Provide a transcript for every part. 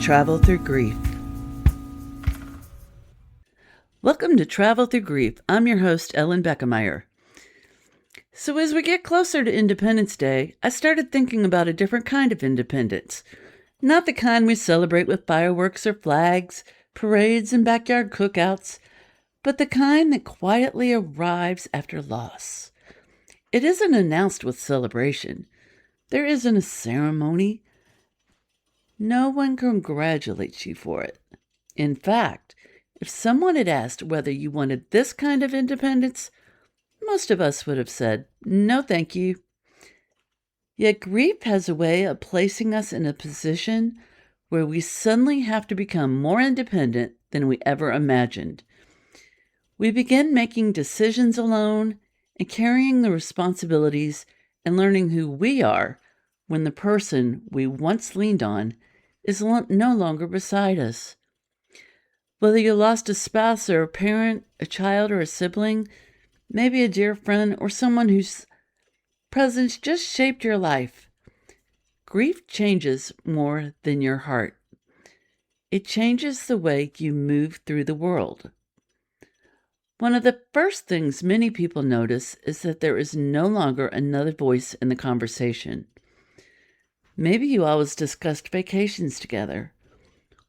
Travel Through Grief. Welcome to Travel Through Grief. I'm your host, Ellen Beckemeyer. So as we get closer to Independence Day, I started thinking about a different kind of independence. Not the kind we celebrate with fireworks or flags, parades and backyard cookouts, but the kind that quietly arrives after loss. It isn't announced with celebration. There isn't a ceremony. No one congratulates you for it. In fact, if someone had asked whether you wanted this kind of independence, most of us would have said, no thank you. Yet grief has a way of placing us in a position where we suddenly have to become more independent than we ever imagined. We begin making decisions alone and carrying the responsibilities and learning who we are when the person we once leaned on is no longer beside us. Whether you lost a spouse or a parent, a child or a sibling, maybe a dear friend or someone whose presence just shaped your life, grief changes more than your heart. It changes the way you move through the world. One of the first things many people notice is that there is no longer another voice in the conversation. Maybe you always discussed vacations together,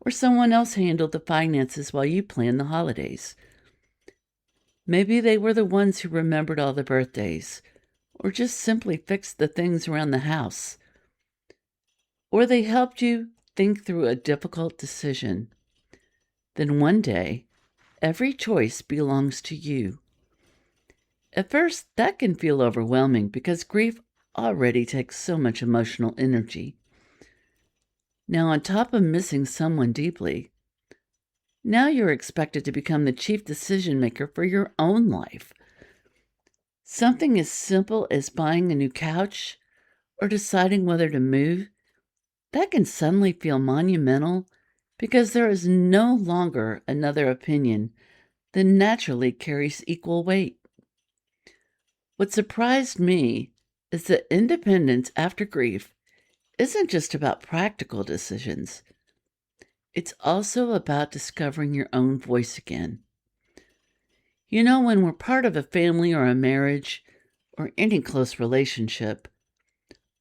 or someone else handled the finances while you planned the holidays. Maybe they were the ones who remembered all the birthdays, or just simply fixed the things around the house. Or they helped you think through a difficult decision. Then one day, every choice belongs to you. At first, that can feel overwhelming because grief already takes so much emotional energy. Now, on top of missing someone deeply, now you're expected to become the chief decision maker for your own life. Something as simple as buying a new couch or deciding whether to move, that can suddenly feel monumental because there is no longer another opinion that naturally carries equal weight. What surprised me is that independence after grief isn't just about practical decisions. It's also about discovering your own voice again. You know, when we're part of a family or a marriage or any close relationship,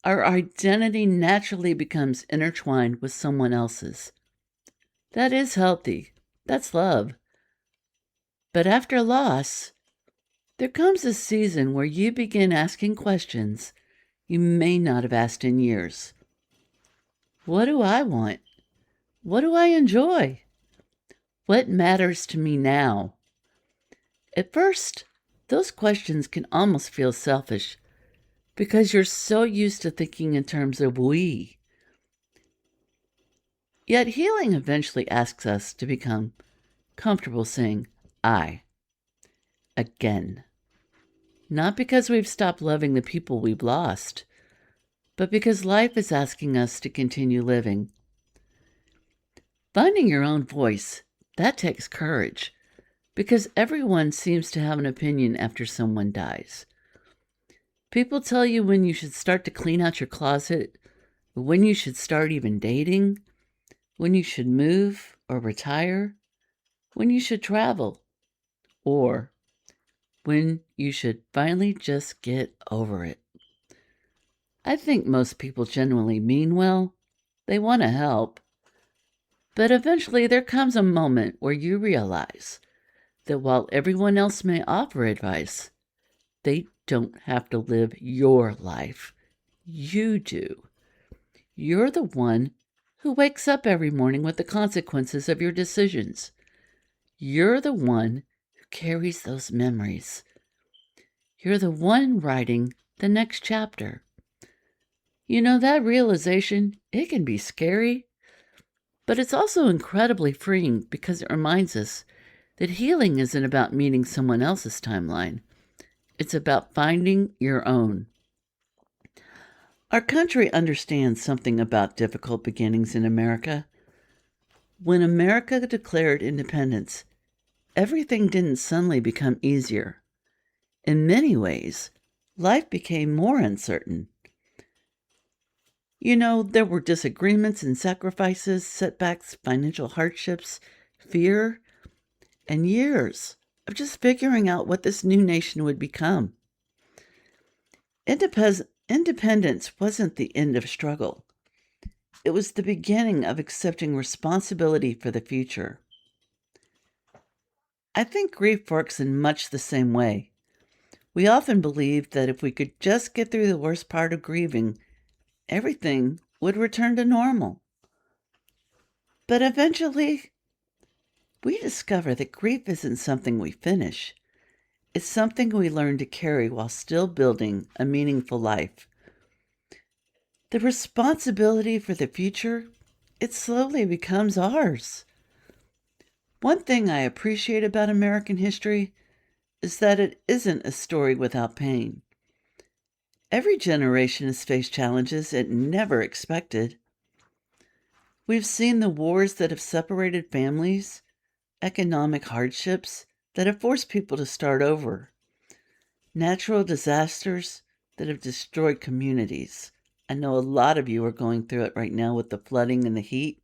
our identity naturally becomes intertwined with someone else's. That is healthy. That's love. But after loss, there comes a season where you begin asking questions you may not have asked in years. What do I want? What do I enjoy? What matters to me now? At first, those questions can almost feel selfish because you're so used to thinking in terms of we. Yet healing eventually asks us to become comfortable saying, I, again. Not because we've stopped loving the people we've lost, but because life is asking us to continue living. Finding your own voice, that takes courage, because everyone seems to have an opinion after someone dies. People tell you when you should start to clean out your closet, when you should start even dating, when you should move or retire, when you should travel, or when you should finally just get over it. I think most people genuinely mean well. They want to help. But eventually there comes a moment where you realize that while everyone else may offer advice, they don't have to live your life. You do. You're the one who wakes up every morning with the consequences of your decisions. You're the one who carries those memories. You're the one writing the next chapter. You know, that realization, it can be scary, but it's also incredibly freeing because it reminds us that healing isn't about meeting someone else's timeline. It's about finding your own. Our country understands something about difficult beginnings in America. When America declared independence, everything didn't suddenly become easier. In many ways, life became more uncertain. There were disagreements and sacrifices, setbacks, financial hardships, fear, and years of just figuring out what this new nation would become. Independence wasn't the end of struggle. It was the beginning of accepting responsibility for the future. I think grief works in much the same way. We often believe that if we could just get through the worst part of grieving, everything would return to normal. But eventually, we discover that grief isn't something we finish. It's something we learn to carry while still building a meaningful life. The responsibility for the future, it slowly becomes ours. One thing I appreciate about American history is that it isn't a story without pain. Every generation has faced challenges it never expected. We've seen the wars that have separated families, economic hardships that have forced people to start over, natural disasters that have destroyed communities. I know a lot of you are going through it right now with the flooding and the heat.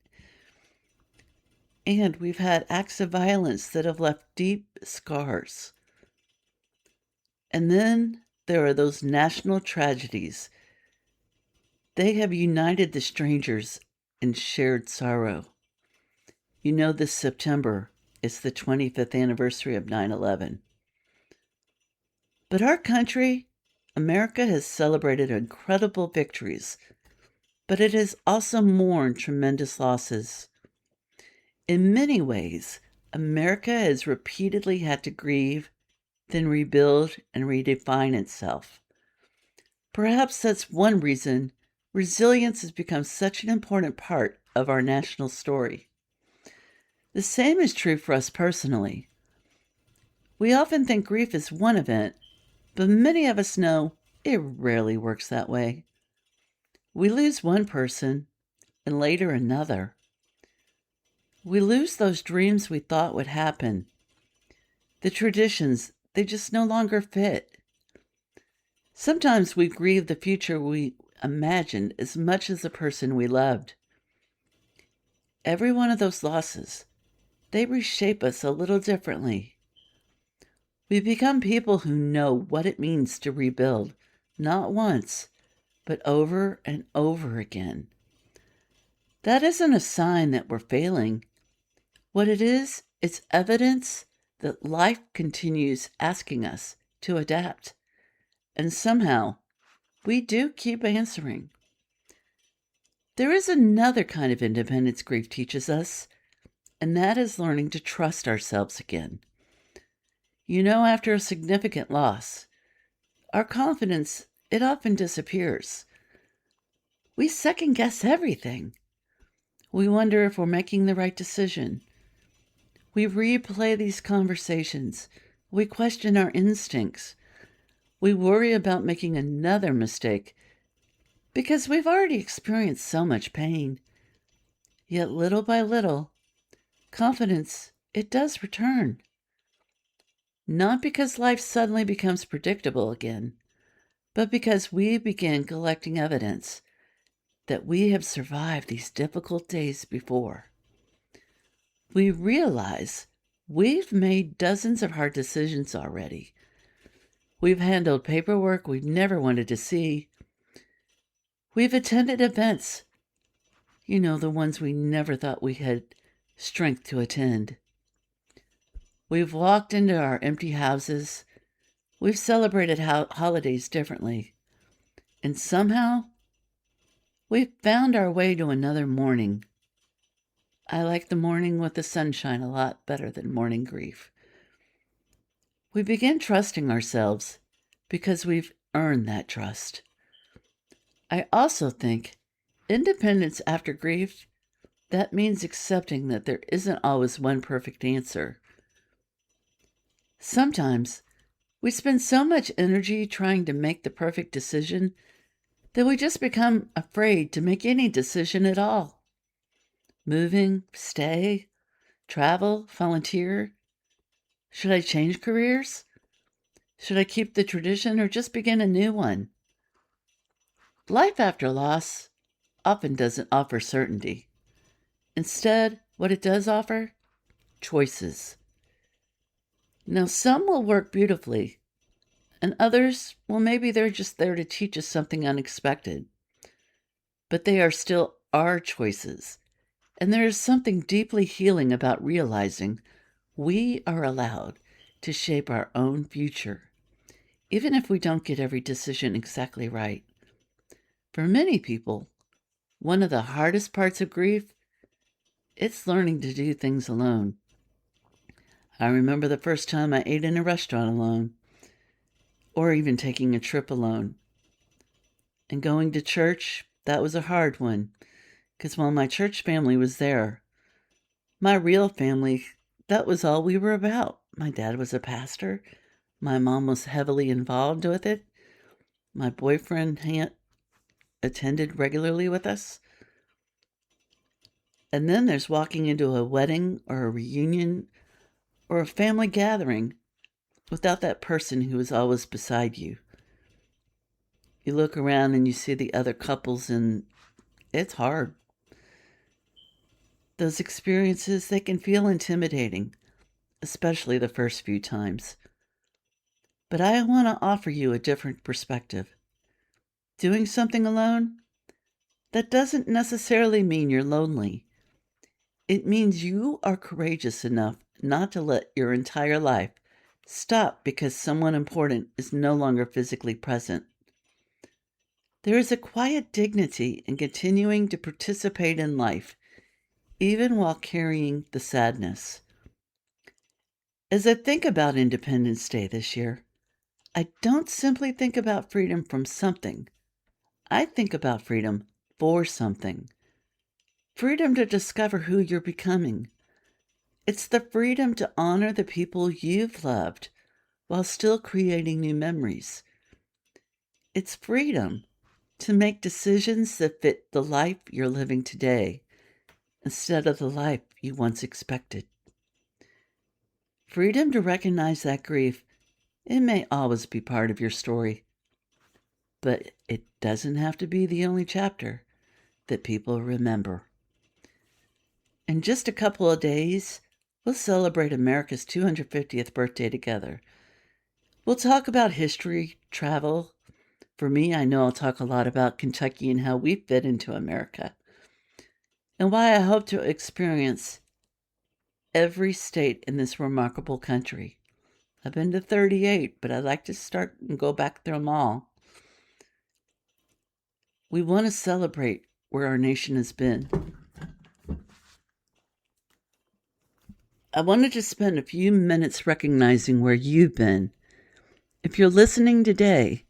And we've had acts of violence that have left deep scars. And then there are those national tragedies. They have united the strangers in shared sorrow. This September is the 25th anniversary of 9/11. But our country, America, has celebrated incredible victories, but it has also mourned tremendous losses. In many ways, America has repeatedly had to grieve, then rebuild and redefine itself. Perhaps that's one reason resilience has become such an important part of our national story. The same is true for us personally. We often think grief is one event, but many of us know it rarely works that way. We lose one person, and later another. We lose those dreams we thought would happen. The traditions, they just no longer fit. Sometimes we grieve the future we imagined as much as the person we loved. Every one of those losses, they reshape us a little differently. We become people who know what it means to rebuild, not once, but over and over again. That isn't a sign that we're failing. What it is, it's evidence that life continues asking us to adapt. And somehow, we do keep answering. There is another kind of independence grief teaches us, and that is learning to trust ourselves again. After a significant loss, our confidence, it often disappears. We second guess everything. We wonder if we're making the right decision. We replay these conversations. We question our instincts. We worry about making another mistake because we've already experienced so much pain. Yet little by little, confidence, it does return. Not because life suddenly becomes predictable again, but because we begin collecting evidence that we have survived these difficult days before. We realize we've made dozens of hard decisions already. We've handled paperwork we've never wanted to see. We've attended events, the ones we never thought we had strength to attend. We've walked into our empty houses. We've celebrated holidays differently. And somehow, we've found our way to another morning. I like the morning with the sunshine a lot better than morning grief. We begin trusting ourselves because we've earned that trust. I also think independence after grief, that means accepting that there isn't always one perfect answer. Sometimes we spend so much energy trying to make the perfect decision that we just become afraid to make any decision at all. Moving, stay, travel, volunteer. Should I change careers? Should I keep the tradition or just begin a new one? Life after loss, often doesn't offer certainty. Instead, what it does offer? Choices. Now, some will work beautifully, and others, well, maybe they're just there to teach us something unexpected. But they are still our choices, and there is something deeply healing about realizing we are allowed to shape our own future, even if we don't get every decision exactly right. For many people, one of the hardest parts of grief, it's learning to do things alone. I remember the first time I ate in a restaurant alone, or even taking a trip alone. And going to church, that was a hard one, because while my church family was there, my real family, that was all we were about. My dad was a pastor. My mom was heavily involved with it. My boyfriend attended regularly with us. And then there's walking into a wedding or a reunion or a family gathering without that person who is always beside you. You look around and you see the other couples, and it's hard. Those experiences, they can feel intimidating, especially the first few times. But I want to offer you a different perspective. Doing something alone, that doesn't necessarily mean you're lonely. It means you are courageous enough not to let your entire life stop because someone important is no longer physically present. There is a quiet dignity in continuing to participate in life, even while carrying the sadness. As I think about Independence Day this year, I don't simply think about freedom from something. I think about freedom for something. Freedom to discover who you're becoming. It's the freedom to honor the people you've loved while still creating new memories. It's freedom to make decisions that fit the life you're living today instead of the life you once expected. Freedom to recognize that grief, it may always be part of your story, but it doesn't have to be the only chapter that people remember. In just a couple of days, we'll celebrate America's 250th birthday together. We'll talk about history, travel. For me, I know I'll talk a lot about Kentucky and how we fit into America, and why I hope to experience every state in this remarkable country. I've been to 38, but I'd like to start and go back through them all. We want to celebrate where our nation has been. I wanted to spend a few minutes recognizing where you've been. If you're listening today,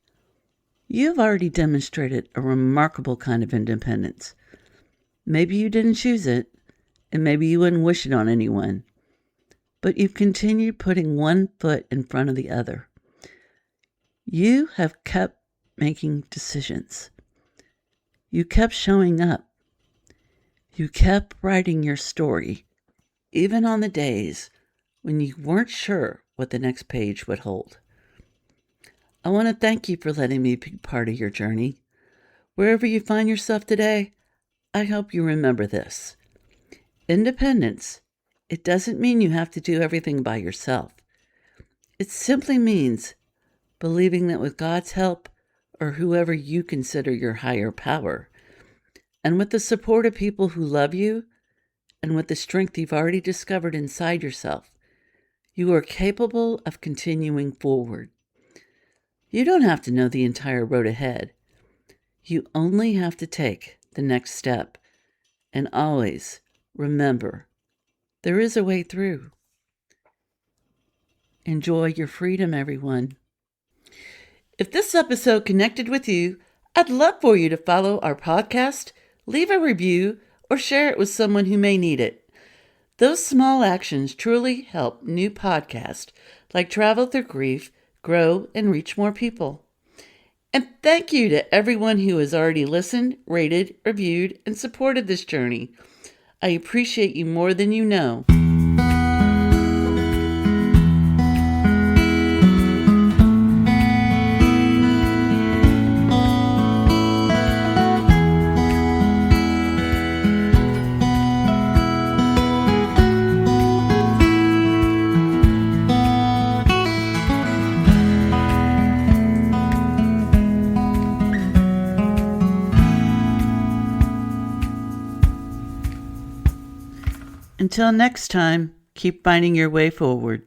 you've already demonstrated a remarkable kind of independence. Maybe you didn't choose it, and maybe you wouldn't wish it on anyone, but you've continued putting one foot in front of the other. You have kept making decisions. You kept showing up. You kept writing your story, even on the days when you weren't sure what the next page would hold. I want to thank you for letting me be part of your journey. Wherever you find yourself today, I hope you remember this. Independence, it doesn't mean you have to do everything by yourself. It simply means believing that with God's help, or whoever you consider your higher power, and with the support of people who love you, and with the strength you've already discovered inside yourself, you are capable of continuing forward. You don't have to know the entire road ahead. You only have to take the next step. And always remember, there is a way through. Enjoy your freedom, everyone. If this episode connected with you, I'd love for you to follow our podcast, leave a review, or share it with someone who may need it. Those small actions truly help new podcasts like Travel Through Grief grow and reach more people. And thank you to everyone who has already listened, rated, reviewed, and supported this journey. I appreciate you more than you know. Until next time, keep finding your way forward.